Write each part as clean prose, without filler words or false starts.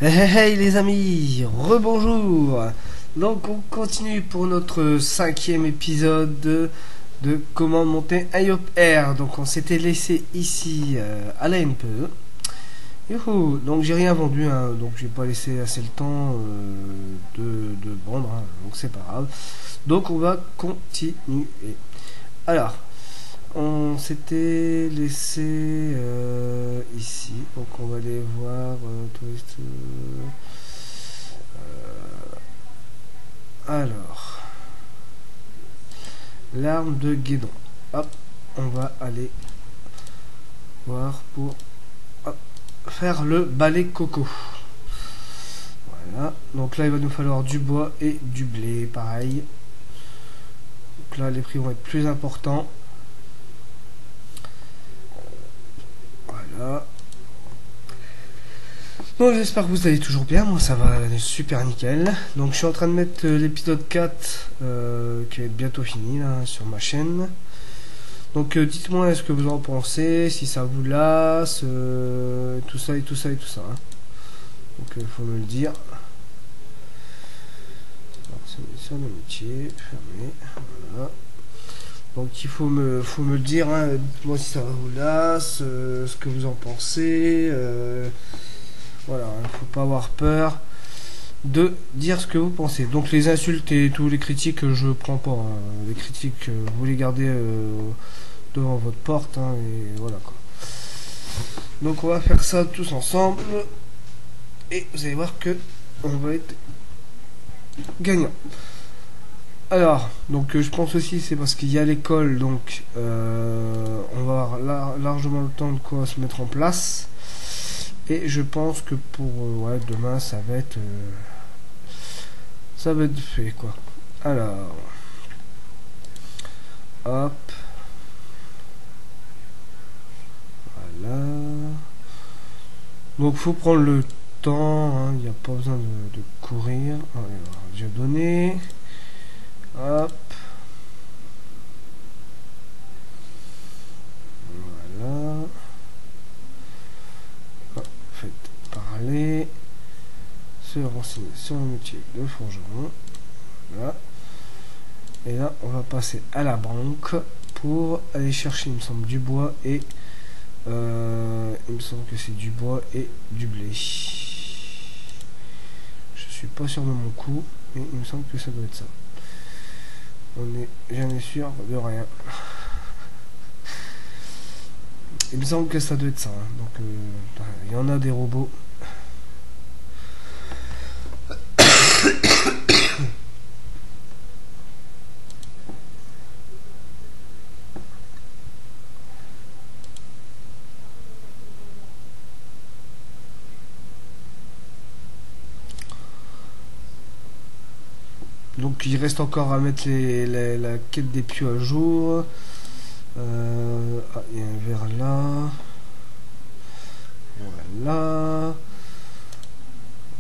Hey, hey, hey les amis, rebonjour. Donc on continue pour notre cinquième épisode de comment monter un Yop Air. Donc on s'était laissé ici à la NPE. Youhou. Donc j'ai rien vendu, hein, donc j'ai pas laissé assez le temps de vendre, hein, donc c'est pas grave. Donc on va continuer. Alors, on s'était laissé ici, donc on va aller voir touriste. Alors, l'arme de guédon. Hop, on va aller voir pour hop, faire le balai coco. Voilà, donc là il va nous falloir du bois et du blé, pareil. Donc là les prix vont être plus importants. Voilà. Bon, j'espère que vous allez toujours bien, moi ça va super nickel. Donc je suis en train de mettre l'épisode 4 qui va être bientôt fini là sur ma chaîne. Donc dites-moi ce que vous en pensez, si ça vous lasse, tout ça et tout ça et tout ça. Hein. Donc il faut me le dire. C'est un métier, fermé, voilà. Donc il faut me le dire, hein. Dites-moi si ça vous lasse, ce que vous en pensez. Voilà, il ne faut pas avoir peur de dire ce que vous pensez. Donc les insultes et tous les critiques, je prends pas. Hein. Les critiques, vous les gardez devant votre porte, hein, et voilà quoi. Donc on va faire ça tous ensemble et vous allez voir que on va être gagnant. Alors, donc je pense aussi c'est parce qu'il y a l'école, donc on va avoir largement le temps de quoi se mettre en place. Et je pense que pour ouais, demain ça va être fait quoi. Alors, hop, voilà. Donc faut prendre le temps, il n'y a pas besoin de courir. Alors, j'ai donné. Hop. Voilà. Hop, faites parler. Se renseigner sur le métier de forgeron. Voilà. Et là, on va passer à la banque pour aller chercher, il me semble, du bois et il me semble que c'est du bois et du blé. Je suis pas sûr de mon coup, mais il me semble que ça doit être ça. On est jamais sûr de rien. Il me semble que ça doit être ça. Hein. Donc, il y en a des robots. Donc il reste encore à mettre la quête des pieux à jour. Ah, il y a un verre là. Voilà.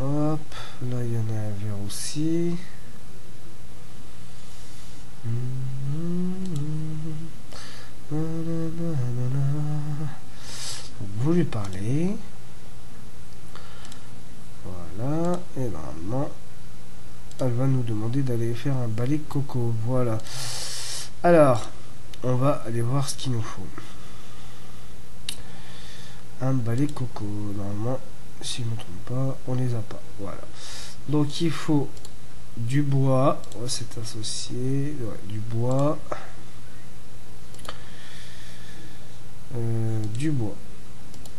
Hop. Là, il y en a un verre aussi. Donc, vous lui parlez. Voilà. Et normalement, elle va nous demander d'aller faire un balai coco. Voilà. Alors, on va aller voir ce qu'il nous faut. Un balai coco. Normalement, si je ne me trompe pas, on les a pas. Voilà. Donc, il faut du bois. Oh, c'est associé. Ouais, du bois. Du bois.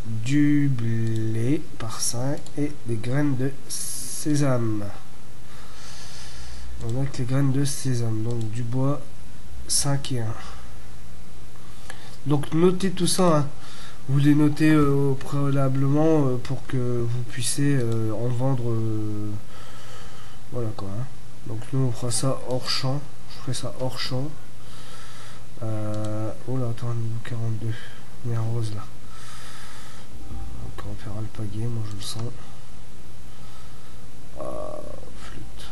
Du blé par 5 et des graines de sésame. On a que les graines de sésame, donc du bois 5 et 1. Donc notez tout ça, hein. Vous les notez préalablement pour que vous puissiez en vendre. Voilà quoi. Hein. Donc nous on fera ça hors champ. Je ferai ça hors champ. Oh là, attends, niveau 42. Il y a un rose là. Donc on va faire alpaguer, moi je le sens. Ah, flûte.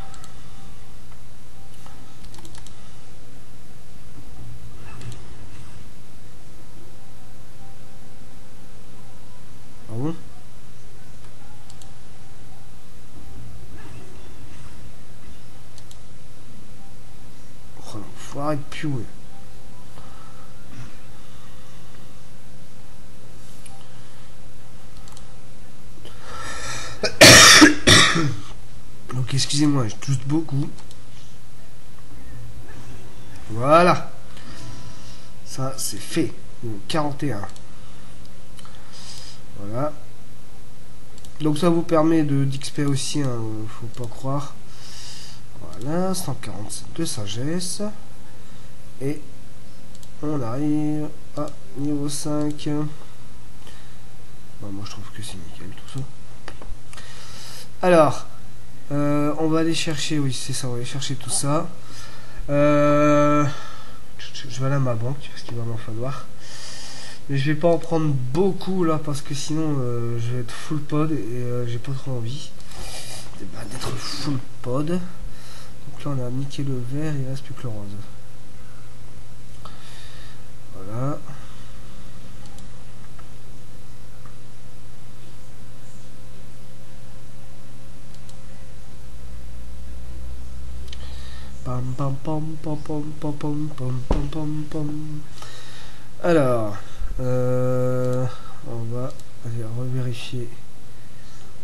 Ah bon? faut arrêter de piouer. Donc excusez-moi, je tousse beaucoup. Voilà. Ça, c'est fait. 41. Voilà. Donc ça vous permet d'XP aussi, hein, faut pas croire. Voilà, 147 de sagesse. Et on arrive à niveau 5. Bon, moi je trouve que c'est nickel tout ça. Alors, on va aller chercher, oui c'est ça, on va aller chercher tout ça. Je vais aller à ma banque parce qu'il va m'en falloir. Mais je vais pas en prendre beaucoup là parce que sinon je vais être full pod et j'ai pas trop envie d'être full pod. Donc là on a niqué le vert, il reste plus que le rose. Voilà. Pam pam pam pam pam pam pam pam pam pam pam. Alors, on va aller revérifier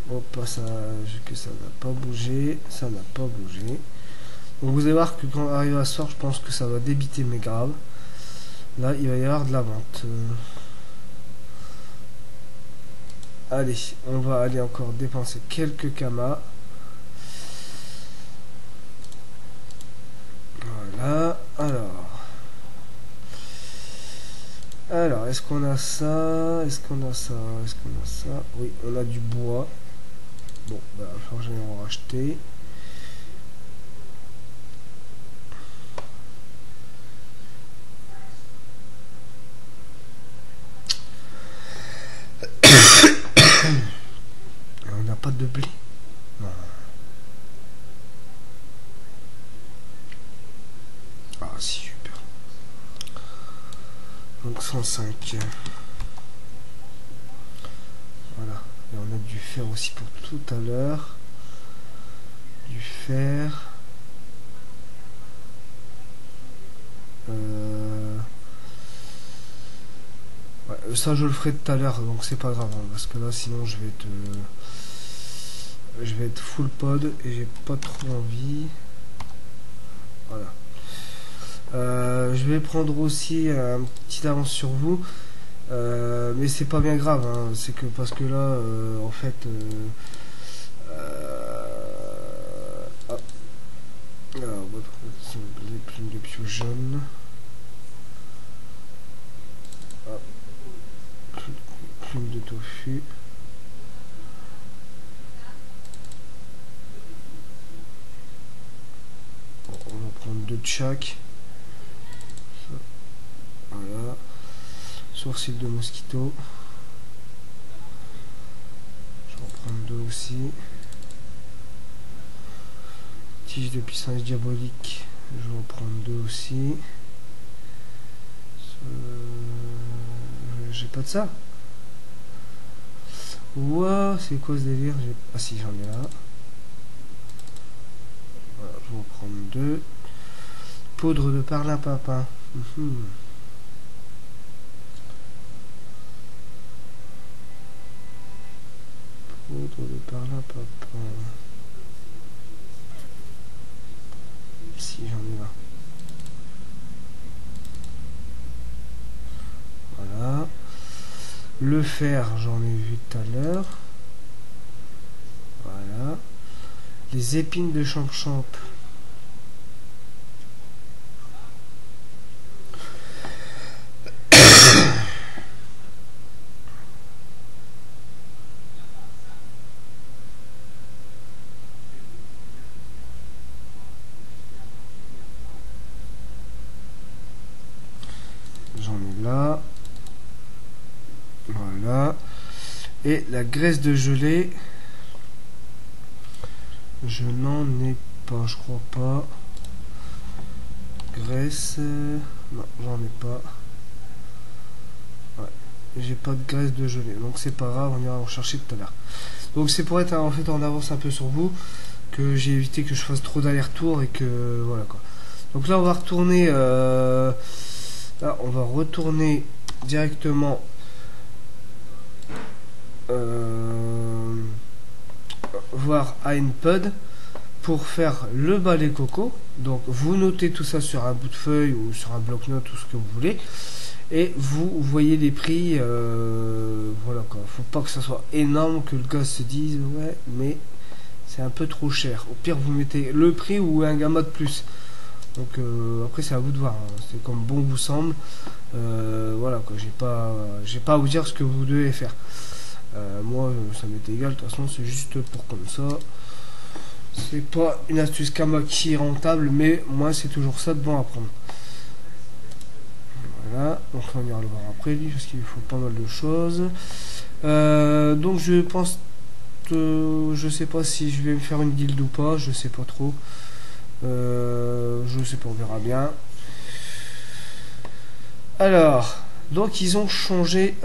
au passage que ça n'a pas bougé. Ça n'a pas bougé. Donc vous allez voir que quand on arrive à ce soir, je pense que ça va débiter mes graves. Là, il va y avoir de la vente. Allez, on va aller encore dépenser quelques kamas. Voilà, alors, est-ce qu'on a ça? Est-ce qu'on a ça? Est-ce qu'on a ça? Oui, on a du bois. Bon, bah, il va falloir que j'aille en racheter. On n'a pas de blé. Non. Ah, super. Donc 105. Voilà. Et on a du fer aussi pour tout à l'heure. Du fer. Ouais, ça je le ferai tout à l'heure, donc c'est pas grave, hein, parce que là sinon je vais être full pod et j'ai pas trop envie. Voilà. Je vais prendre aussi un petit avance sur vous, mais c'est pas bien grave, hein, c'est que parce que là, en fait, ah, alors, on va trouver les plumes de pio jaune. Plume de tofu. Bon, on va prendre 2 de chaque. Ça. Voilà. Sourcil de mosquito. Je vais en prendre 2 aussi. Tige de puissance diabolique. Je vais en prendre 2 aussi. J'ai pas de ça. Ouah, c'est quoi ce délire? Ah si, j'en ai là. Voilà, je vais en prendre 2. Poudre de perlimpinpin. Poudre de perlimpinpin. Si, j'en ai là. Voilà. Le fer, j'en ai vu tout à l'heure. Voilà. Les épines de champ-champ. J'en ai là. Voilà. Et la graisse de gelée, je n'en ai pas, je crois pas. Graisse, non, j'en ai pas. Ouais, j'ai pas de graisse de gelée, donc c'est pas grave, on ira en chercher tout à l'heure. Donc c'est pour être en fait en avance un peu sur vous que j'ai évité que je fasse trop d'aller-retour et que voilà quoi. Donc là on va retourner là on va retourner directement voir ANPUD pour faire le balai coco. Donc vous notez tout ça sur un bout de feuille ou sur un bloc-notes, tout ce que vous voulez, et vous voyez les prix. Voilà quoi, faut pas que ça soit énorme, que le gars se dise ouais mais c'est un peu trop cher. Au pire vous mettez le prix ou un gamma de plus. Donc après c'est à vous de voir, hein. C'est comme bon vous semble. Voilà quoi, j'ai pas à vous dire ce que vous devez faire. Moi ça m'est égal, de toute façon c'est juste pour comme ça. C'est pas une astuce Kama qui est rentable, mais moi c'est toujours ça de bon à prendre. Voilà, donc on ira le voir après lui parce qu'il faut pas mal de choses. Donc je pense je sais pas si je vais me faire une guilde ou pas, je sais pas trop. Je sais pas, on verra bien. Alors, donc ils ont changé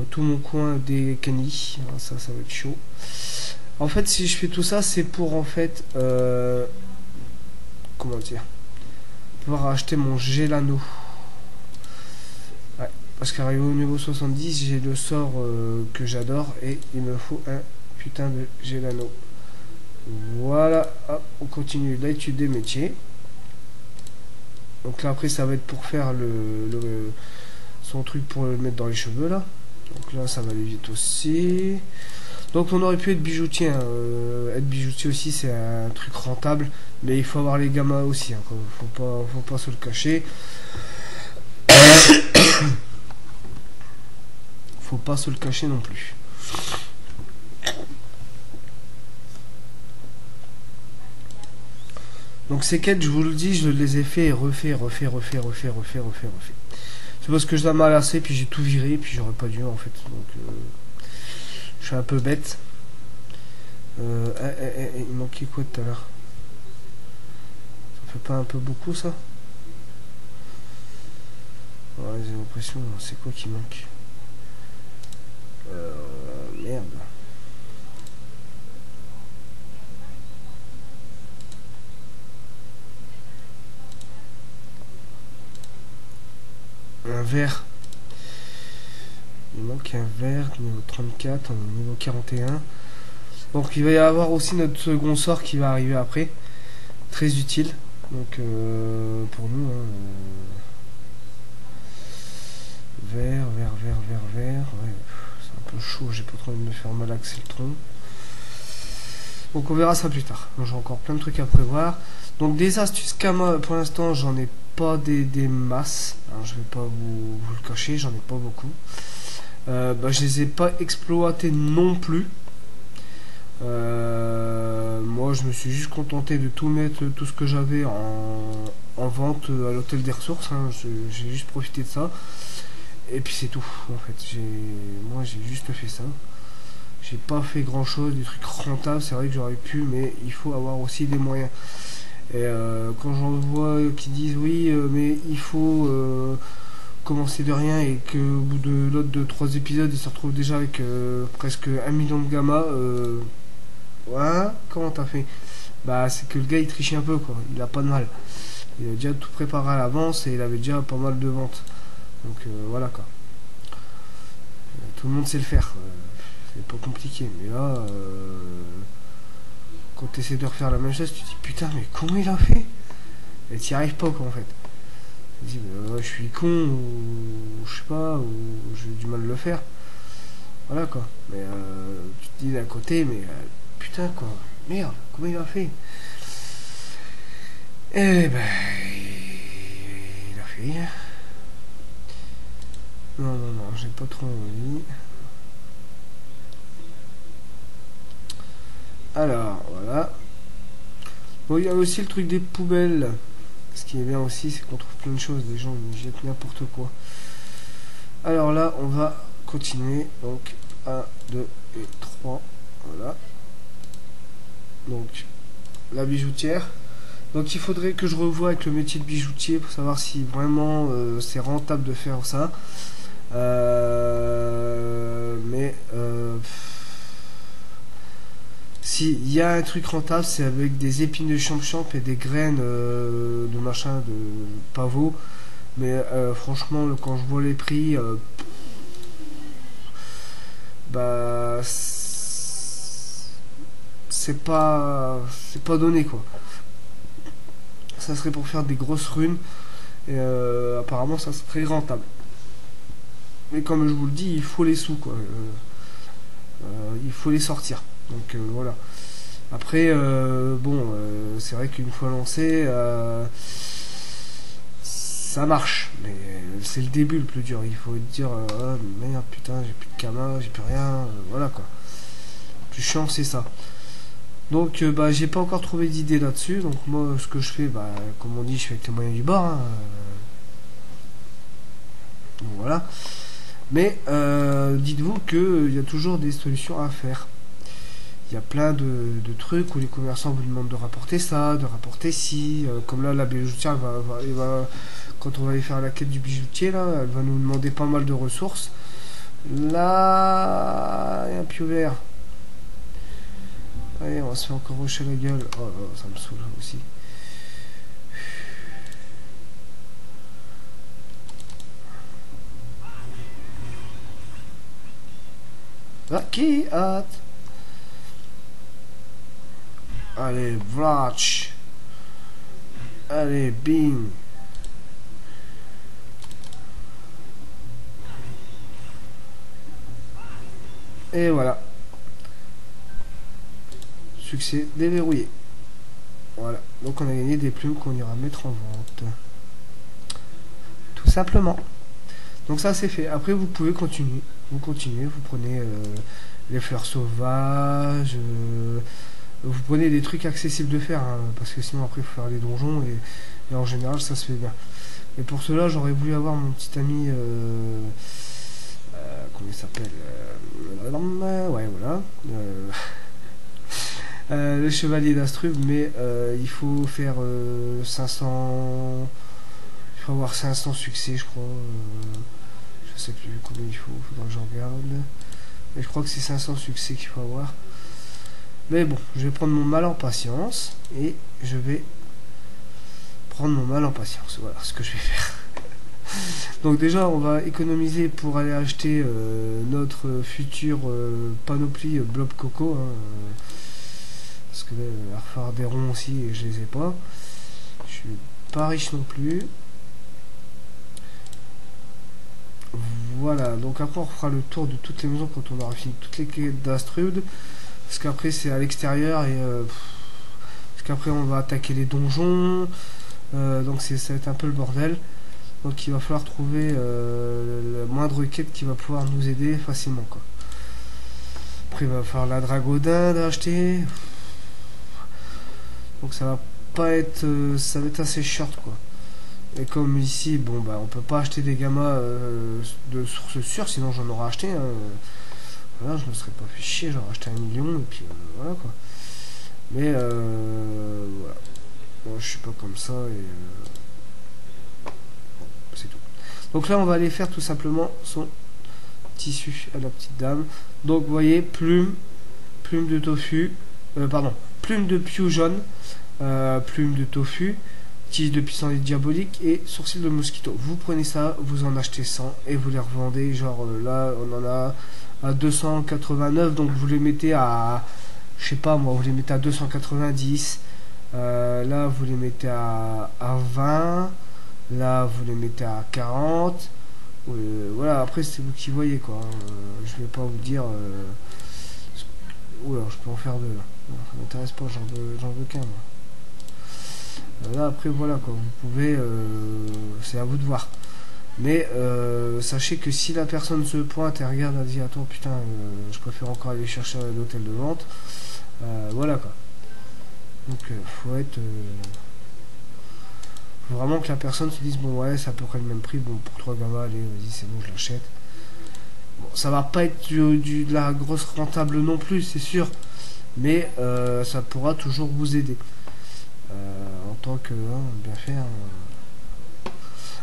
tout mon coin des canis. Ça va être chaud. En fait, si je fais tout ça, c'est pour en fait comment dire, pouvoir acheter mon Gelano. Ouais, parce qu'arrivé au niveau 70, j'ai le sort que j'adore et il me faut un putain de Gelano. Voilà, hop, on continue l'étude des métiers. Donc là après ça va être pour faire son truc pour le mettre dans les cheveux là. Donc là ça va aller vite aussi. Donc on aurait pu être bijoutier, hein. Être bijoutier aussi c'est un truc rentable, mais il faut avoir les gammas aussi, hein, faut pas se le cacher. Faut pas se le cacher non plus. Donc ces quêtes, je vous le dis, je les ai fait et refait. C'est parce que je l'ai mal lassé, puis j'ai tout viré, puis j'aurais pas dû en fait. Donc je suis un peu bête. Il manquait quoi tout à l'heure? Ça fait pas un peu beaucoup ça? Ouais, j'ai l'impression, c'est quoi qui manque? Merde. Un verre. Il manque un verre niveau 34, on est niveau 41. Donc il va y avoir aussi notre second sort qui va arriver après. Très utile. Donc pour nous, hein, verre. Ouais, c'est un peu chaud, j'ai pas trop envie de me faire malaxer le tronc. Donc on verra ça plus tard. J'ai encore plein de trucs à prévoir. Donc des astuces Kama, pour l'instant j'en ai pas des masses. Alors, je vais pas vous le cacher, j'en ai pas beaucoup. Je les ai pas exploités non plus. Moi je me suis juste contenté de tout mettre, tout ce que j'avais en vente à l'hôtel des ressources, hein. J'ai juste profité de ça. Et puis c'est tout en fait. Moi j'ai juste fait ça. J'ai pas fait grand chose, des trucs rentables, c'est vrai que j'aurais pu, mais il faut avoir aussi des moyens. Et quand j'en vois qui disent oui, mais il faut commencer de rien et qu'au bout de l'autre de 3 épisodes, ils se retrouvent déjà avec presque 1 million de gamma. Ouais, comment t'as fait? Bah, c'est que le gars il triche un peu quoi, il a pas de mal. Il a déjà tout préparé à l'avance et il avait déjà pas mal de ventes. Donc voilà quoi. Tout le monde sait le faire. C'est pas compliqué, mais là, quand tu essaies de refaire la même chose, tu te dis putain, mais comment il a fait? Et t'y arrives pas quoi en fait. Tu te dis, je suis con, ou je sais pas, ou j'ai du mal à le faire. Voilà quoi. Mais tu te dis d'un côté, mais putain quoi, merde, comment il a fait? Eh ben, il a fait. Non, j'ai pas trop envie. Alors, voilà. Bon, il y a aussi le truc des poubelles. Ce qui est bien aussi, c'est qu'on trouve plein de choses. Les gens ils jettent n'importe quoi. Alors là, on va continuer. Donc, 1, 2 et 3. Voilà. Donc, la bijoutière. Donc, il faudrait que je revoie avec le métier de bijoutier pour savoir si vraiment c'est rentable de faire ça. s'il y a un truc rentable, c'est avec des épines de champ et des graines de machin, de pavot. Mais franchement, quand je vois les prix, bah c'est pas donné quoi. Ça serait pour faire des grosses runes et apparemment ça serait rentable. Mais comme je vous le dis, il faut les sous quoi. Il faut les sortir. Donc voilà. Après, bon, c'est vrai qu'une fois lancé, ça marche. Mais c'est le début le plus dur. Il faut dire, oh, merde, putain, j'ai plus de kama, j'ai plus rien. Voilà quoi. Le plus chiant, c'est ça. Donc, bah, j'ai pas encore trouvé d'idée là-dessus. Donc, moi, ce que je fais, bah, comme on dit, je fais avec les moyens du bord. Hein. Donc, voilà. Mais dites-vous qu'il y a toujours des solutions à faire. Il y a plein de trucs où les commerçants vous demandent de rapporter ça, de rapporter ci. Comme là, la bijoutière, quand on va aller faire la quête du bijoutier, là, elle va nous demander pas mal de ressources. Là, il y a un pieu vert. Allez, on va se faire encore rocher la gueule. Oh là, ça me saoule aussi. Ah, qui hâte. Allez, Vlatch. Allez, bing. Et voilà. Succès déverrouillé. Voilà. Donc on a gagné des plumes qu'on ira mettre en vente. Tout simplement. Donc ça c'est fait. Après vous pouvez continuer. Vous continuez, vous prenez les fleurs sauvages. Vous prenez des trucs accessibles de faire. Hein, parce que sinon après il faut faire les donjons. Et en général ça se fait bien. Et pour cela j'aurais voulu avoir mon petit ami... comment il s'appelle ouais voilà. Le chevalier d'Astrub, mais il faut faire 500. Il faut avoir 500 succès, je crois. Je sais plus combien il faut, faudra que je regarde. Mais je crois que c'est 500 succès qu'il faut avoir. Mais bon, je vais prendre mon mal en patience et je vais prendre mon mal en patience. Voilà ce que je vais faire. Donc déjà on va économiser pour aller acheter notre future panoplie Blob Coco hein, parce que là il va falloir des ronds aussi et je les ai pas, je suis pas riche non plus. Voilà, donc après on fera le tour de toutes les maisons quand on aura fini toutes les quêtes d'Astrud, parce qu'après c'est à l'extérieur et parce qu'après on va attaquer les donjons, donc ça va être un peu le bordel. Donc il va falloir trouver la moindre quête qui va pouvoir nous aider facilement quoi. Après il va falloir la dragodinde à acheter. Donc ça va pas être ça va être assez short quoi. Et comme ici bon bah on peut pas acheter des gammas de source sûre, sinon j'en aurais acheté hein. Voilà, je me serais pas fait chier, j'aurais acheté 1 million et puis voilà quoi. Mais voilà. Bon, je suis pas comme ça et c'est tout. Donc là on va aller faire tout simplement son tissu à la petite dame. Donc vous voyez plume de tofu, pardon, plume de piou jaune, plume de tofu, tige de pissenlit diabolique et sourcils de mosquito. Vous prenez ça, vous en achetez 100 et vous les revendez, genre là on en a à 289, donc vous les mettez à, je sais pas moi, vous les mettez à 290, là vous les mettez à 20, là vous les mettez à 40, voilà, après c'est vous qui voyez quoi, je vais pas vous dire, oula, je peux en faire deux, ça m'intéresse pas, j'en veux qu'un moi. Là après voilà quoi, vous pouvez, c'est à vous de voir. Mais sachez que si la personne se pointe et regarde, elle dit attends putain, je préfère encore aller chercher à l'hôtel de vente, voilà quoi. Donc faut être, faut vraiment que la personne se dise bon ouais c'est à peu près le même prix, bon pour 3 gammas, allez vas-y c'est bon je l'achète. Bon, ça va pas être de la grosse rentable non plus c'est sûr, mais ça pourra toujours vous aider en tant que bien faire.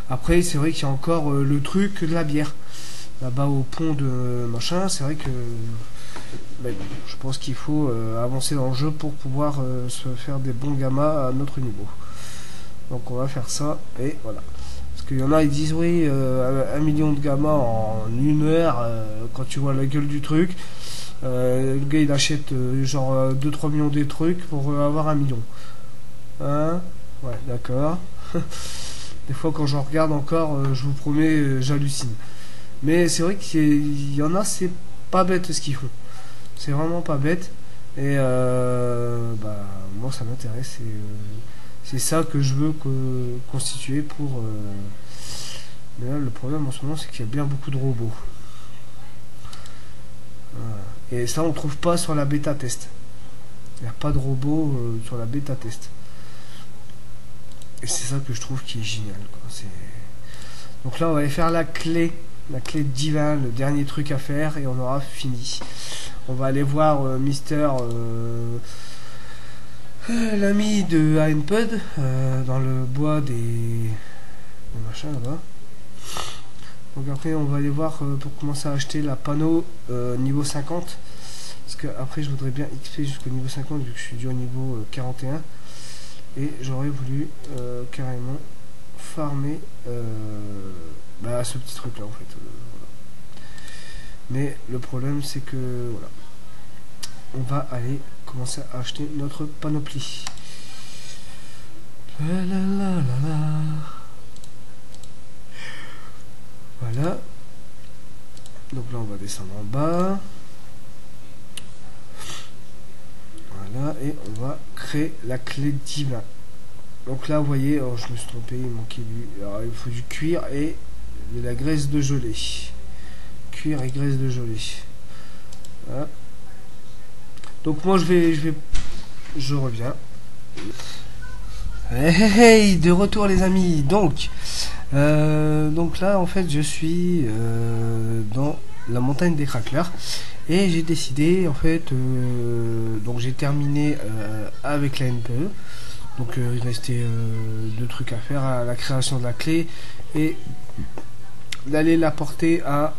Après c'est vrai qu'il y a encore le truc de la bière là-bas au pont de machin, c'est vrai que Mais bon, je pense qu'il faut avancer dans le jeu pour pouvoir se faire des bons gammas à notre niveau. Donc on va faire ça, et voilà. Parce qu'il y en a, ils disent oui, 1 million de gammas en 1 heure, quand tu vois la gueule du truc. Le gars il achète genre 2-3 millions des trucs pour avoir 1 million. Hein? Ouais, d'accord. Des fois quand j'en regarde encore, je vous promets, j'hallucine. Mais c'est vrai qu'il y en a, c'est pas bête ce qu'ils font. C'est vraiment pas bête. Et bah, moi ça m'intéresse. C'est ça que je veux constituer pour... Mais là, le problème en ce moment, c'est qu'il y a bien beaucoup de robots. Voilà. Et ça, on trouve pas sur la bêta test. Il n'y a pas de robots sur la bêta test. Et c'est ça que je trouve qui est génial, quoi. Donc là, on va aller faire la clé divin, le dernier truc à faire, et on aura fini. On va aller voir Mister... l'ami de Hainpud dans le bois des machins là-bas. Donc après on va aller voir pour commencer à acheter la panneau niveau 50. Parce que après je voudrais bien XP jusqu'au niveau 50 vu que je suis dû au niveau 41. Et j'aurais voulu carrément farmer ce petit truc là en fait. Voilà. Mais le problème c'est que voilà. On va aller commencer à acheter notre panoplie. Voilà. Donc là on va descendre en bas. Voilà, et on va créer la clé divin. Donc là vous voyez, oh, je me suis trompé, il manquait alors, il faut du cuir et de la graisse de gelée. Cuir et graisse de gelée. Voilà. Donc moi je reviens. Hey, de retour les amis. Donc là en fait je suis dans la montagne des cracklers et j'ai décidé en fait donc j'ai terminé avec la NPE. Donc il restait 2 trucs à faire, à la création de la clé et d'aller la porter à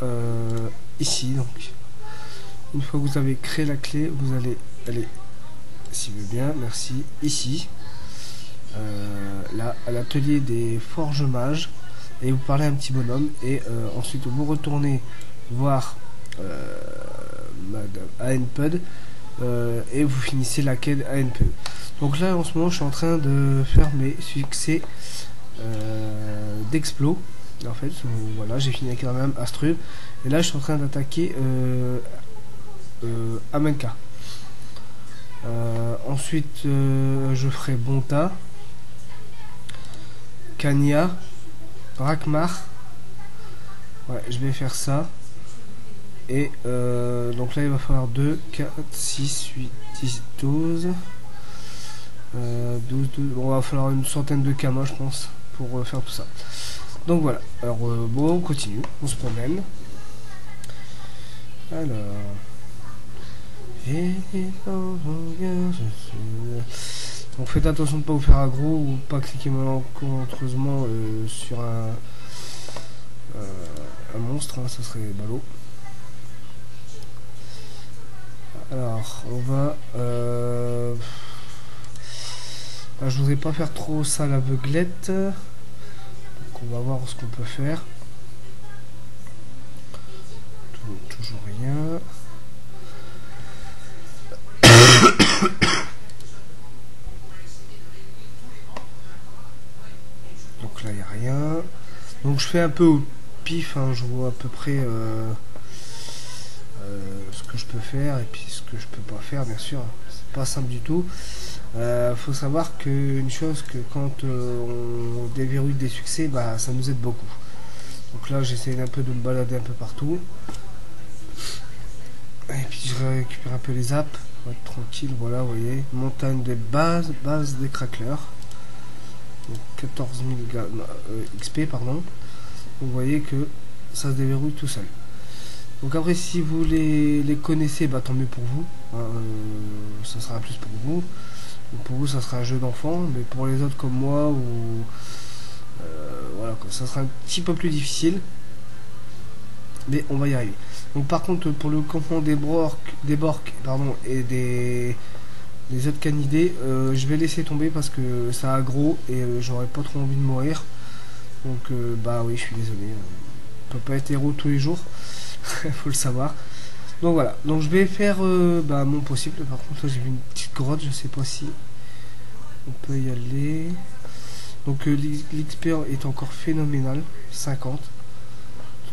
ici. Donc une fois que vous avez créé la clé, vous allez aller, s'il veut bien, merci, ici, là, à l'atelier des forges mages, et vous parlez à un petit bonhomme, et ensuite vous retournez voir Madame Hainpud, et vous finissez la quête Hainpud. Donc là, en ce moment, je suis en train de faire mes succès d'explos. En fait, voilà, j'ai fini avec la même Astrud, et là, je suis en train d'attaquer Amenka. Ensuite je ferai Bonta, Kanya, Rakmar. Ouais, je vais faire ça. Et donc là il va falloir 2, 4, 6, 8, 10, 12. 12. Bon, il va falloir une centaine de kamas je pense pour faire tout ça. Donc voilà, alors bon, on continue, on se promène. Alors... Donc faites attention de ne pas vous faire aggro ou pas cliquer malencontreusement sur un monstre, hein, ça serait ballot. Alors on va je voudrais pas faire trop ça à l'aveuglette, donc on va voir ce qu'on peut faire. Toujours rien. Donc là il n'y a rien. Donc je fais un peu au pif, hein, je vois à peu près ce que je peux faire et puis ce que je peux pas faire, bien sûr. C'est pas simple du tout. Faut savoir qu'une chose, que quand on déverrouille des succès, bah ça nous aide beaucoup. Donc là j'essaie un peu de me balader un peu partout. Et puis je récupère un peu les apps. Tranquille, voilà, vous voyez, montagne de base des cracklers, donc 14 000 XP, pardon. Vous voyez que ça se déverrouille tout seul. Donc après, si vous les connaissez, bah tant mieux pour vous, hein, ça sera un plus pour vous. Donc pour vous, ça sera un jeu d'enfant, mais pour les autres comme moi, ou voilà, quoi, ça sera un petit peu plus difficile. Mais on va y arriver. Donc par contre, pour le campement des borks pardon, et des autres canidés, je vais laisser tomber parce que ça aggro et j'aurais pas trop envie de mourir. Donc bah oui, je suis désolé. On peut pas être héros tous les jours. Faut le savoir. Donc voilà. Donc je vais faire bah, mon possible. Par contre, là j'ai vu une petite grotte. Je sais pas si on peut y aller. Donc l'XP est encore phénoménal. 50.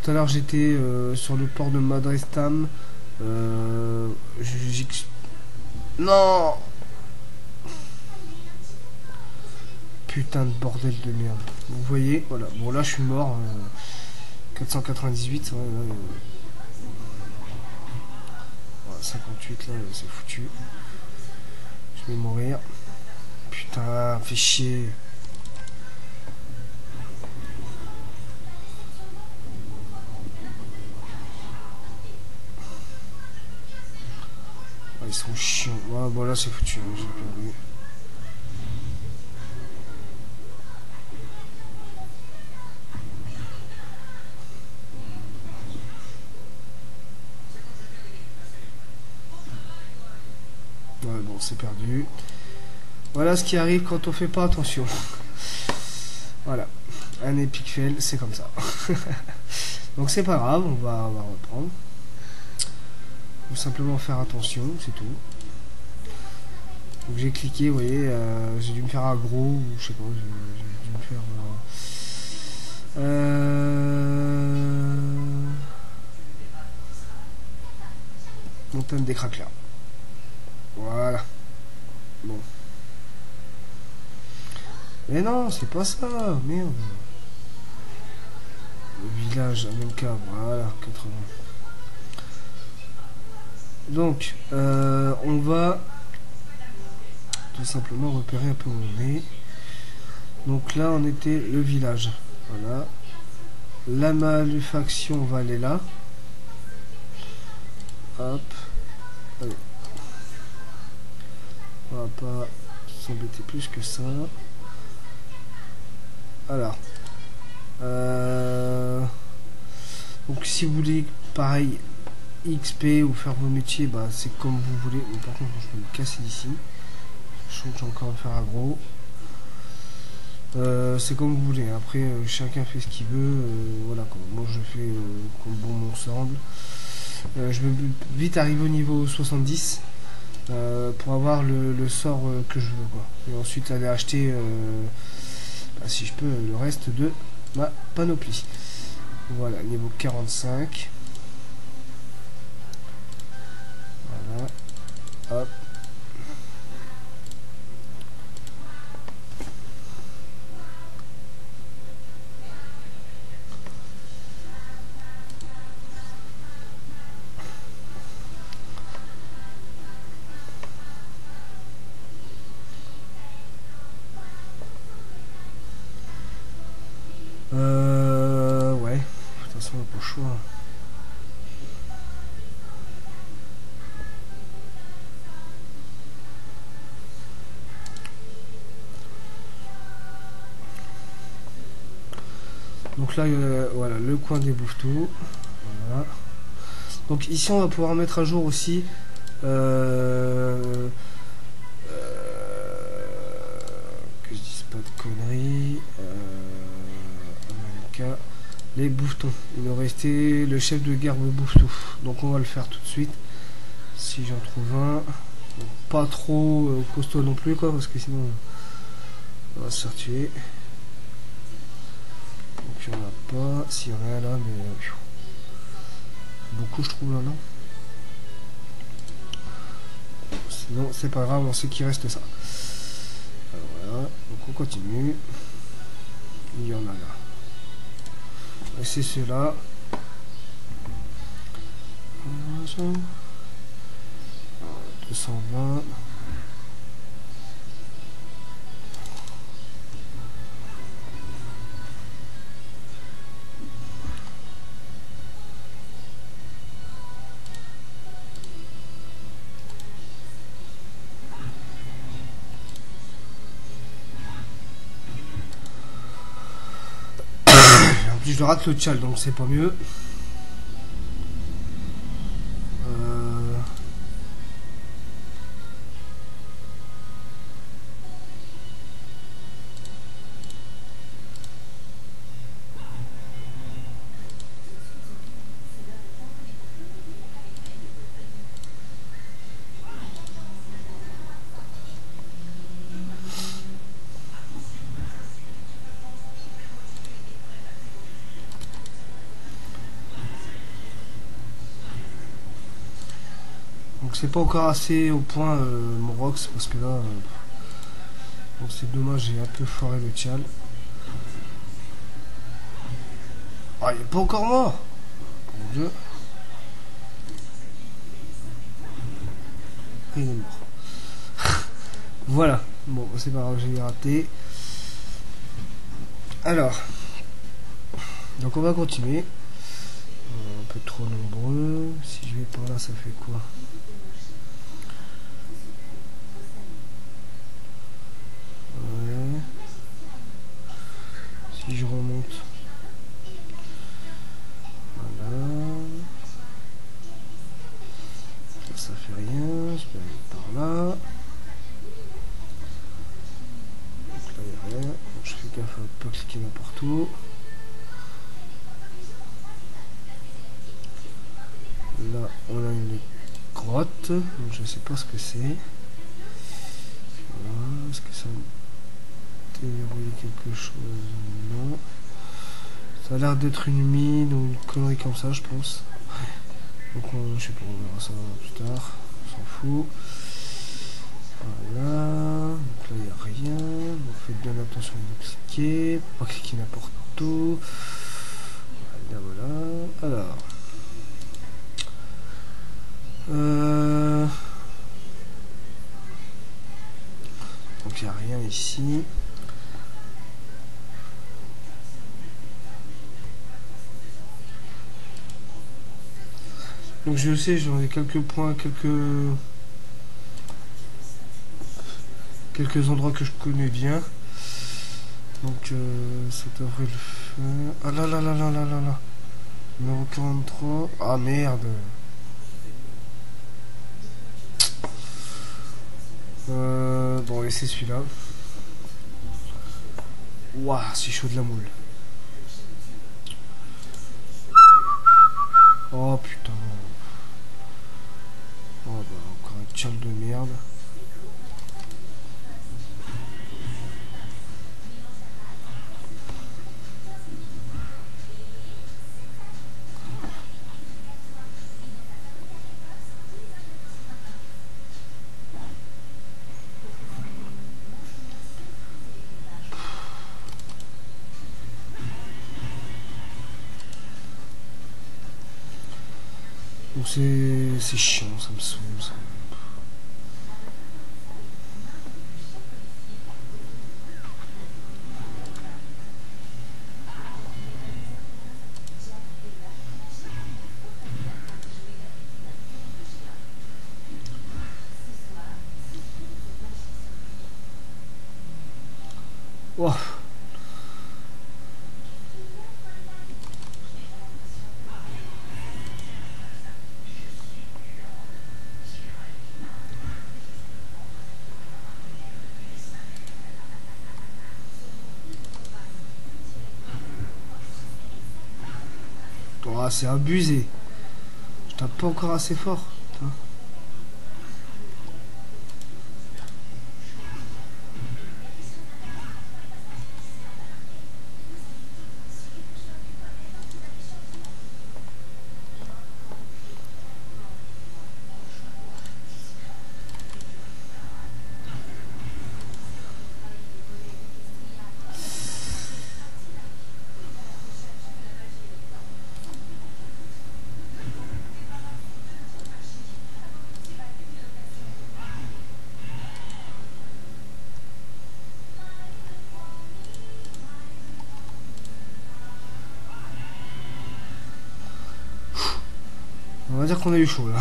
Tout à l'heure j'étais sur le port de Madrestam. Non. Putain de bordel de merde. Vous voyez, voilà. Bon là je suis mort. 498, ouais, ouais, 58 là, c'est foutu. Je vais mourir. Putain, fait chier. Ah, ils sont chiants. Ouais, bon là c'est foutu, hein, j'ai perdu. Ouais, bon, c'est perdu. Voilà ce qui arrive quand on fait pas attention. Voilà. Un epic fail, c'est comme ça. Donc c'est pas grave, on va reprendre. Faut simplement faire attention, c'est tout. Donc j'ai cliqué, vous voyez, j'ai dû me faire aggro, ou je sais pas, j'ai dû me faire... montagne des craquelins. Voilà. Bon. Mais non, c'est pas ça, merde. Le village MMK, voilà, 80. Donc, on va tout simplement repérer un peu où on est. Donc là, on était le village. Voilà. La manufaction, on va aller là. Hop. Allez. On va pas s'embêter plus que ça. Alors. Donc si vous voulez, pareil, XP ou faire vos métiers, bah, c'est comme vous voulez. Mais par contre, je vais me casser d'ici. Je sens que j'ai encore à faire aggro. C'est comme vous voulez. Après, chacun fait ce qu'il veut. Voilà quoi. Moi, je fais comme bon me semble. Je veux vite arriver au niveau 70 pour avoir le sort que je veux quoi. Et ensuite aller acheter, bah, si je peux, le reste de ma panoplie. Voilà, niveau 45. Voilà. Hop. Ouais. De toute façon, on n'a pas le choix. Donc là, voilà, le coin des bouffetous. Voilà. Donc ici, on va pouvoir mettre à jour aussi que je dise pas de conneries. Les bouffetons. Il nous restait le chef de garde bouffetou. Donc on va le faire tout de suite. Si j'en trouve un. Donc, pas trop costaud non plus quoi, parce que sinon on va se faire tuer. Donc il n'y en a pas. S'il y en a un là, mais beaucoup je trouve là, non? Sinon c'est pas grave, on sait qu'il reste ça. Alors, voilà, donc on continue. Il y en a là. Et c'est ceux-là. 220. En plus je rate le tchal donc c'est pas mieux. c'est pas encore assez au point mon Rox, parce que là, bon, c'est dommage, j'ai un peu foiré le tchal. Ah, il est pas encore mort. Mon dieu. Ah, il est mort. Voilà. Bon, c'est pas grave, j'ai raté. Alors, donc on va continuer. Un peu trop nombreux. Si je vais par là, ça fait quoi? Ouais. Si je remonte. Voilà. Ça fait rien. Je peux aller par là. Donc là, il n'y a rien. Donc, je fais gaffe à ne pas cliquer n'importe où. Là, on a une grotte. Donc, je sais pas ce que c'est. Voilà. Est-ce que ça déverrouiller quelque chose? Non. Ça a l'air d'être une mine ou une connerie comme ça, je pense. Donc, je sais pas, on verra ça plus tard. On s'en fout. Voilà. Donc là, il n'y a rien. Donc, faites bien attention de cliquer. Pas cliquer n'importe où. Voilà, voilà. Alors. Donc, il n'y a rien ici. Donc je sais, j'en ai quelques points, quelques endroits que je connais bien. Donc ça devrait le faire. Ah là là là là là là là. Numéro 43. Ah merde. Bon, et c'est celui-là. Waouh, c'est chaud de la moule. Oh putain. Oh bah encore un tchal de merde. Donc c'est chiant, ça me saoule ça. Oh. Oh, c'est abusé. Je tape pas encore assez fort. Putain. On va dire qu'on a eu chaud là.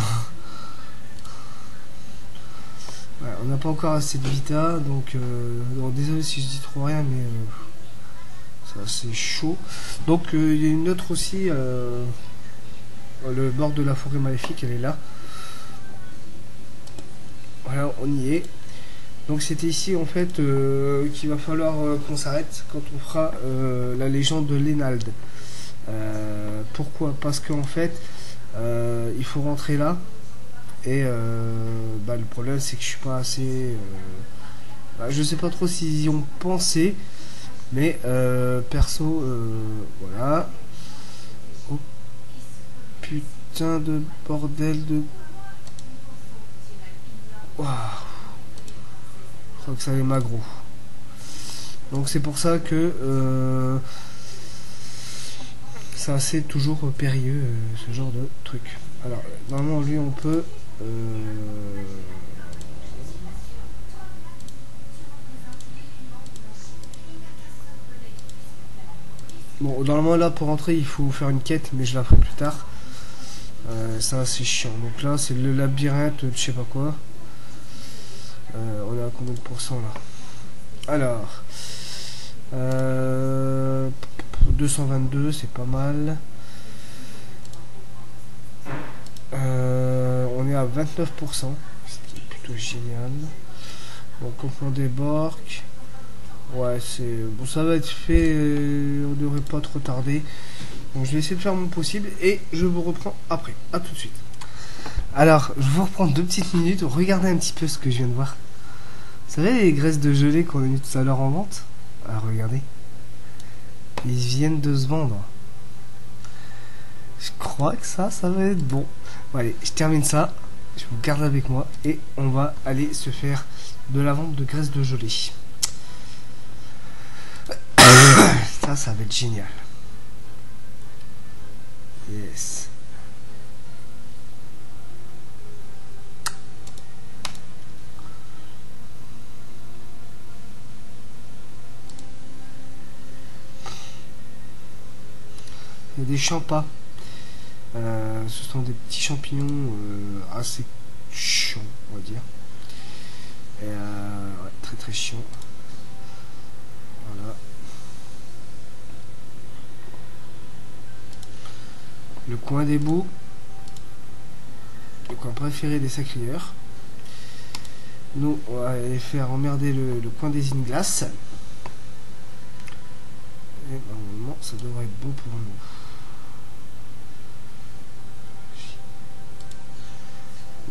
Ouais, on n'a pas encore assez de vita, donc désolé si je dis trop rien, mais c'est assez chaud. Donc il y a une autre aussi, le bord de la forêt maléfique, elle est là. Voilà, on y est. Donc c'était ici en fait qu'il va falloir qu'on s'arrête quand on fera la légende de Lénald. Pourquoi? Parce qu'en fait il faut rentrer là et le problème c'est que je suis pas assez je sais pas trop s'ils y ont pensé, mais perso voilà. Oh putain de bordel de Waouh. Je crois que ça est magro. Donc c'est pour ça que c'est assez toujours périlleux ce genre de truc. Alors normalement lui on peut bon normalement là pour rentrer il faut faire une quête mais je la ferai plus tard. C'est assez chiant. Donc là c'est le labyrinthe de je sais pas quoi. On est à combien de pourcents là? Alors 222 c'est pas mal. On est à 29%, ce qui est plutôt génial. Donc on débarque. Ouais, c'est bon, ça va être fait. On devrait pas trop tarder. Donc je vais essayer de faire mon possible et je vous reprends après. À tout de suite. Alors, je vous reprends 2 petites minutes. Regardez un petit peu ce que je viens de voir. Vous savez les graisses de gelée qu'on a mis tout à l'heure en vente? Ah, regardez. Ils viennent de se vendre. Je crois que ça va être bon. Bon allez, je termine ça. Je vous garde avec moi et on va aller se faire de la vente de graisse de gelée. Ça va être génial. Yes. Il y a des champas. Ce sont des petits champignons assez chiants, on va dire. Et ouais, très très chiant. Voilà. Le coin des bouts. Le coin préféré des sacrieurs. Nous, on va aller faire emmerder le coin des inglaces. Et normalement, ça devrait être bon pour nous.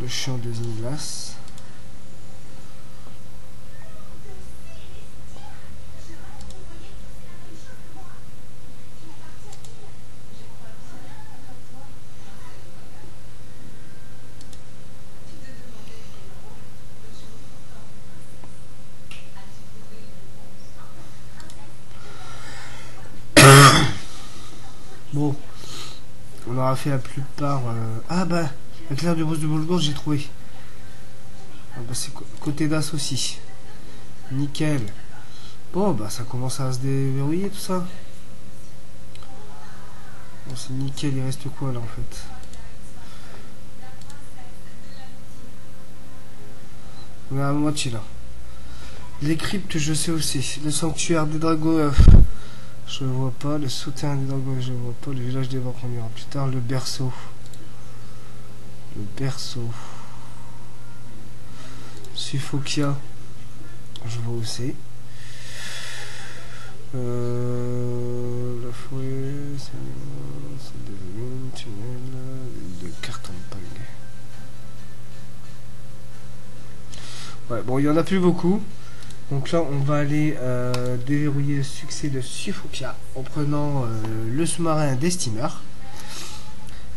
Le champ des inglaces. Bon, on aura fait la plupart. Ah bah, la claire du brousse de Bourgogne, j'ai trouvé. Ah bah, c'est côté d'as aussi. Nickel. Bon, bah, ça commence à se déverrouiller tout ça. Bon, c'est nickel, il reste quoi là en fait? On est à moitié là. Les cryptes, je sais aussi. Le sanctuaire des dragons. Je ne vois pas. Le souterrain des dragons, je ne vois pas. Le village des vents qu'on ira plus tard. Le berceau. Le berceau. Suffokia. Je vois où c'est. La forêt. C'est des ruines, tunnels. De carton de paille. Ouais, bon, il n'y en a plus beaucoup. Donc là, on va aller déverrouiller le succès de Suffokia en prenant le sous-marin des steamers.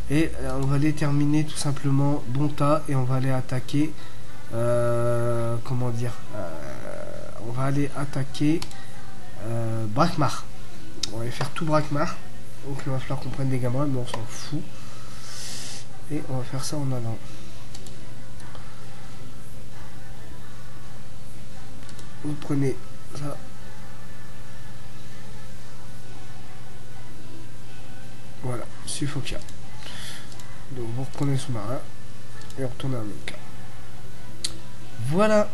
Et on va aller terminer tout simplement Bonta et on va aller attaquer. Comment dire on va aller attaquer Brakmar. On va aller faire tout Brakmar. Donc il va falloir qu'on prenne des gamins, mais on s'en fout. Et on va faire ça en allant. Vous prenez ça. Voilà, Suffokia. Donc vous reprenez le sous-marin et on retourne à America. Voilà.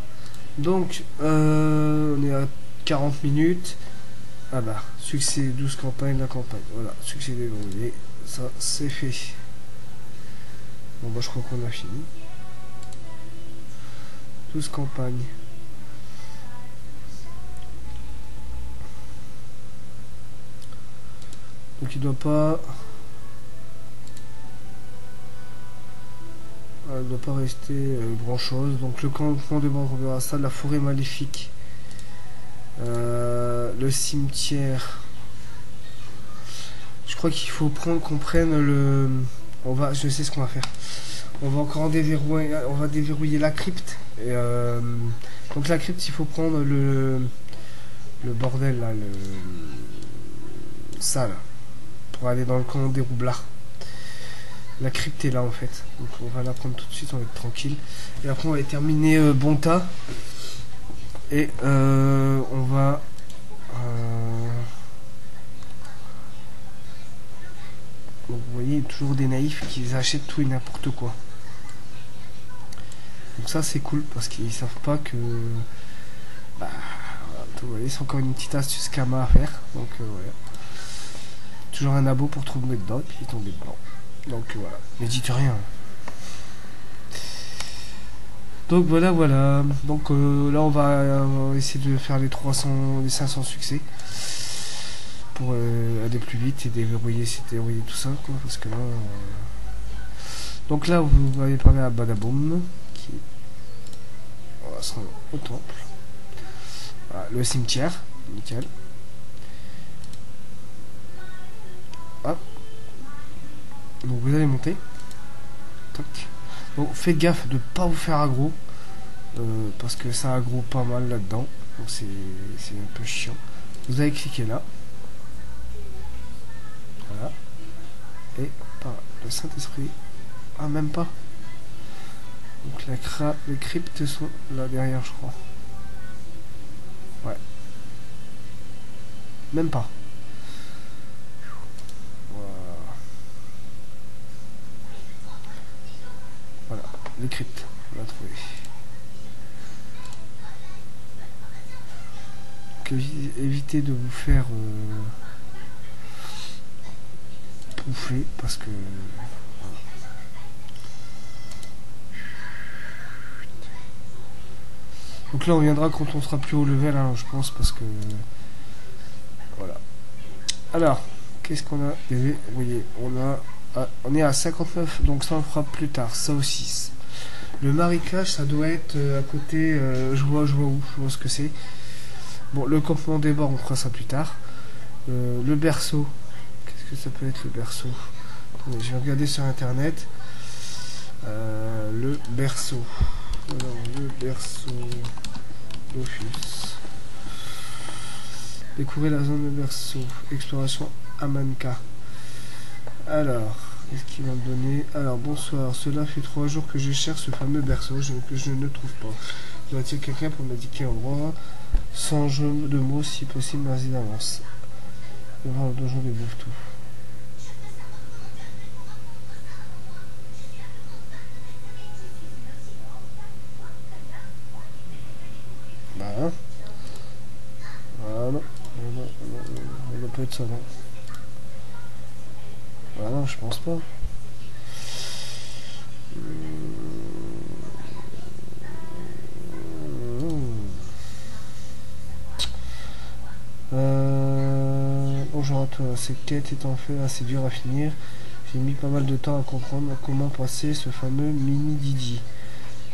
Donc on est à 40 minutes. Ah bah, succès 12 campagnes, la campagne. Voilà, succès déverrouillé. Ça c'est fait. Bon bah je crois qu'on a fini. 12 campagnes. Donc il doit pas rester grand chose. Donc le campement de banque, on verra ça. La forêt maléfique, le cimetière. Je crois qu'il faut qu'on prenne le. Je sais ce qu'on va faire. On va encore on va déverrouiller la crypte. Et, donc la crypte, il faut prendre le bordel là, ça là, pour aller dans le camp des roublards. La crypte est là en fait, donc on va la prendre tout de suite, on va être tranquille. Et après on va terminer Bonta. Et on va... donc vous voyez, toujours des naïfs qui achètent tout et n'importe quoi. Donc ça c'est cool, parce qu'ils savent pas que... Bah, vous voyez, c'est encore une petite astuce Kama à faire. Donc voilà. Toujours un abo pour tomber dedans, et puis tomber dedans. Donc voilà, ne dites rien. Donc voilà, voilà. Donc là on va essayer de faire les 500 succès pour aller plus vite et déverrouiller tout ça, quoi, parce que là. Donc là vous allez parler à Badaboum qui on va se rendre au temple. Voilà, le cimetière, nickel. Hop. Donc vous allez monter. Toc. Donc faites gaffe de ne pas vous faire aggro. Parce que ça aggro pas mal là-dedans. Donc c'est un peu chiant. Vous allez cliquer là. Voilà. Et par le Saint-Esprit. Ah, même pas. Donc les cryptes sont là derrière, je crois. Ouais. Même pas. Voilà. Les cryptes. On l'a trouvé. Évitez de vous faire pouffer parce que voilà. Donc là on viendra quand on sera plus haut level, hein, je pense, parce que voilà. Alors qu'est-ce qu'on a? Vous voyez, on est à 59, donc ça on fera plus tard, ça aussi. Le marécage, ça doit être à côté, je vois où, je vois ce que c'est. Bon, le campement des bords, on fera ça plus tard. Le berceau. Qu'est-ce que ça peut être, le berceau? Attendez, je vais regarder sur internet. Le berceau. Alors, le berceau. Dofus. Découvrez la zone de berceau. Exploration Amanka. Alors, qu'est-ce qu'il va me donner? Alors, bonsoir. Cela fait 3 jours que je cherche ce fameux berceau que je ne trouve pas. Doit-il quelqu'un pour m'indiquer l'endroit? Sans jeu de mots, si possible, merci d'avance. Je vais voir le donjon des Bouffe-Tout. Bah, hein. Ah non. On doit pas être ça, non. Ah non, je pense pas. Bonjour à toi, cette quête étant fait assez dur à finir, j'ai mis pas mal de temps à comprendre comment passer ce fameux mini Didi.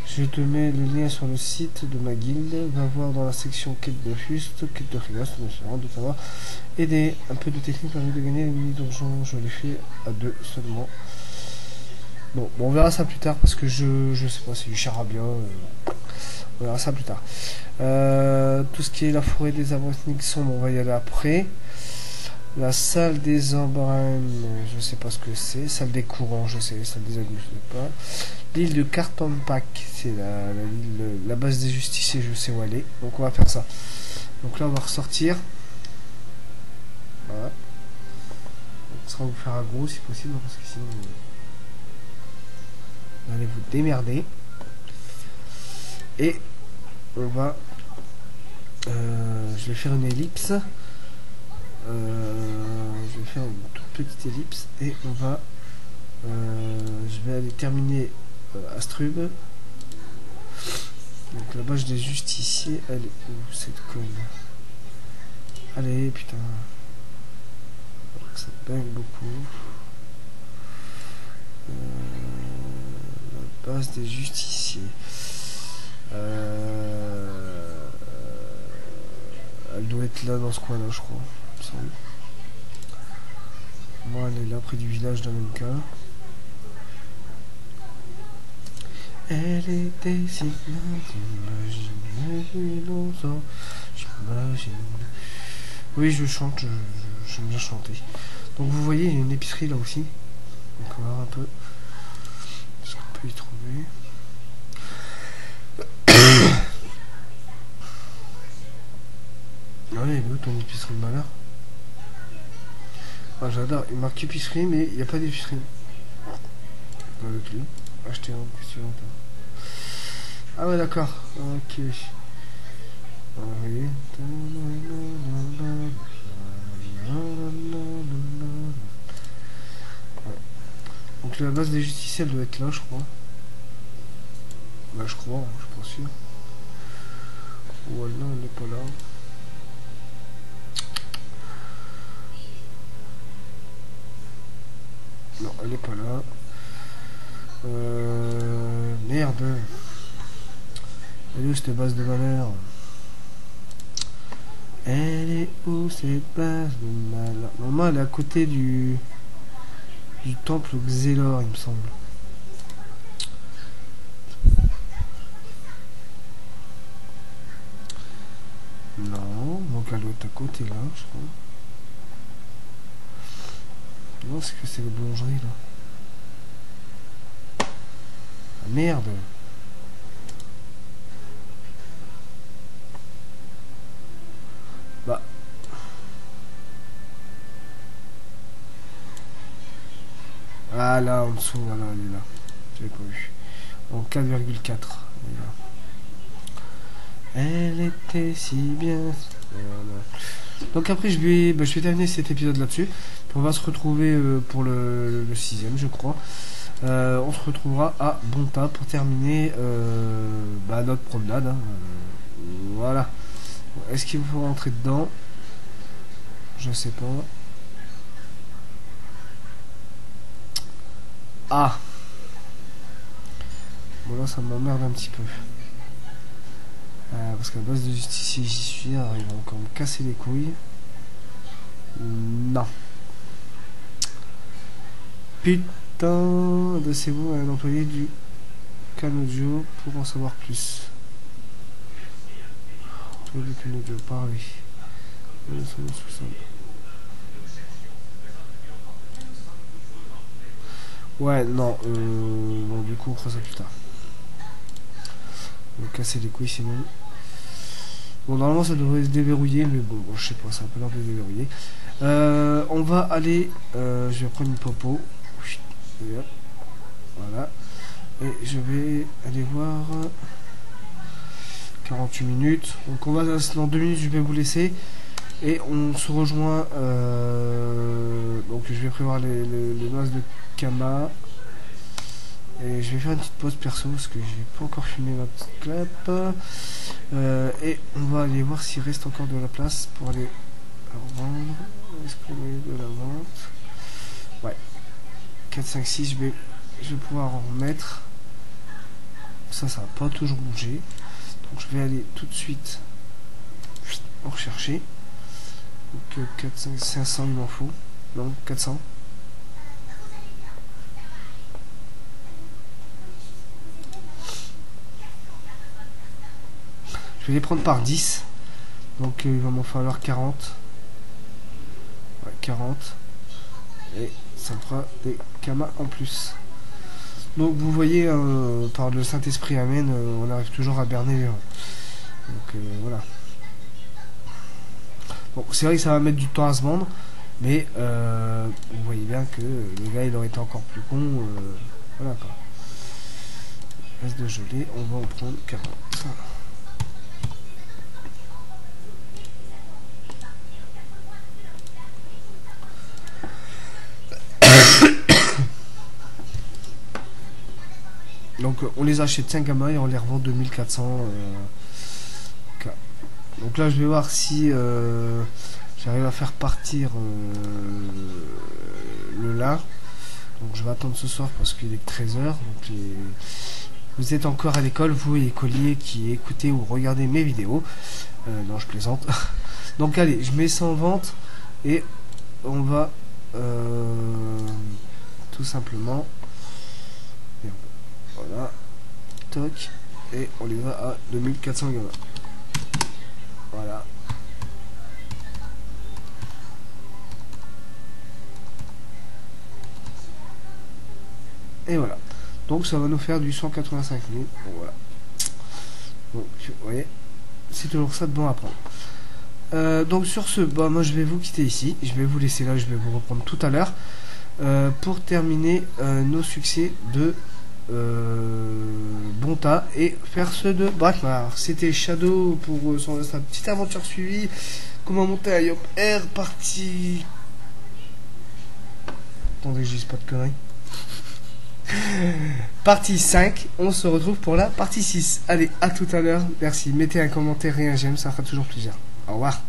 Je te mets le lien sur le site de ma guilde, va voir dans la section quête de fuste, quête de rios, de savoir, aider un peu de technique permet de gagner les mini donjons, je l'ai fait à 2 seulement. Bon, on verra ça plus tard parce que je sais pas, c'est du charabia. On verra ça plus tard. Tout ce qui est la forêt des abrutis sombres, on va y aller après. La salle des embruns, je sais pas ce que c'est. Salle des courants, je sais. Salle des adultes, je sais pas. L'île de Cartonpack, c'est la base des justiciers, je sais où elle est. Donc on va faire ça. Donc là on va ressortir. Voilà. Donc, ça sera vous faire aggro si possible, parce que sinon vous allez vous démerder. Et on va je vais faire une ellipse. Je vais faire une toute petite ellipse et on va je vais aller terminer Astrub. Donc la bâche des justiciers, elle est où cette conne? Allez putain, ça bang beaucoup. La base des justiciers, elle doit être là dans ce coin là, je crois. Moi elle est là près du village d'Amenka. Elle était si bien, j'imagine longtemps, j'imagine. Oui, je chante, j'aime bien chanter. Donc vous voyez, il y a une épicerie là aussi. Donc on va voir un peu ce qu'on peut y trouver. Ah ouais, il est où ton épicerie de malheur? Ah j'adore, il marque épicerie mais il n'y a pas d'épicerie. Pas le clé. Acheter en question. Ah ouais d'accord, ok. Ah oui. Ouais. Donc la base des justiciers elle doit être là je crois. Bah je crois, hein, je suis pas sûr. Ou elle n'est pas là. Non, elle est pas là. Merde. Elle est où cette base de malheur? Elle est où cette base de malheur? Normalement elle est à côté du temple Xélor il me semble. Non, donc elle doit être à côté là je crois. Non, c'est que c'est la boulangerie là. Ah merde. Bah. Ah là en dessous, voilà, elle est là. J'avais pas vu. En 4,4. Elle était si bien. Voilà. Donc après je vais terminer cet épisode là-dessus. On va se retrouver pour le 6ème je crois. On se retrouvera à Bonta pour terminer notre promenade. Hein. Voilà. Est-ce qu'il faut rentrer dedans? Je sais pas. Ah. Bon là ça m'emmerde un petit peu. Parce qu'à la base de justice j'y suis, ils vont encore me casser les couilles. Non. Putain, adressez-vous à un employé du Kanojo pour en savoir plus. Employé du Kanojo, parlez. Ouais, non, bon, du coup, on fera ça plus tard. On va casser les couilles sinon. Bon, normalement, ça devrait se déverrouiller, mais bon, je sais pas, ça a pas l'air de déverrouiller. On va aller. Je vais prendre une popo. Voilà. Et je vais aller voir. 48 minutes. Donc, on va dans 2 minutes, je vais vous laisser. Et on se rejoint. Donc, je vais prévoir les noix de Kama. Et je vais faire une petite pause perso parce que j'ai pas encore filmé ma petite clap. Et on va aller voir s'il reste encore de la place pour aller la revendre. Est-ce qu'on a de la vente? Ouais. 4, 5, 6, je vais pouvoir en remettre. Ça va pas toujours bouger. Donc je vais aller tout de suite en rechercher. Donc 4, 5, 500 il m'en faut. Non, 400. Je vais les prendre par 10. Donc il va m'en falloir 40. Ouais, 40. Et ça me fera des kamas en plus. Donc vous voyez, par le Saint-Esprit Amen, on arrive toujours à berner les gens. Donc voilà. Bon, c'est vrai que ça va mettre du temps à se vendre. Mais vous voyez bien que le gars il aurait été encore plus con. Voilà quoi. Reste de gelée, on va en prendre 40. Donc on les achète 5 gamins et on les revend 2400 K. Donc là je vais voir si j'arrive à faire partir le lin. Donc je vais attendre ce soir parce qu'il est 13h. Donc vous êtes encore à l'école, vous écoliers qui écoutez ou regardez mes vidéos. Non je plaisante. Donc allez, je mets ça en vente et on va tout simplement. Voilà. toc, et on lui va à 2400 gamma. Voilà. Et voilà. Donc ça va nous faire du 185 000. Bon, voilà. Donc vous voyez, c'est toujours ça de bon à prendre. Donc sur ce, bah, moi je vais vous quitter ici. Je vais vous laisser là, je vais vous reprendre tout à l'heure. Pour terminer nos succès de Bonta et faire ceux de Brakmar. C'était Shadow pour sa petite aventure suivie. Comment monter à Yop Air partie. Attendez, je dise pas de conneries. Partie 5, on se retrouve pour la partie 6. Allez, à tout à l'heure. Merci. Mettez un commentaire et un j'aime, ça fera toujours plaisir. Au revoir.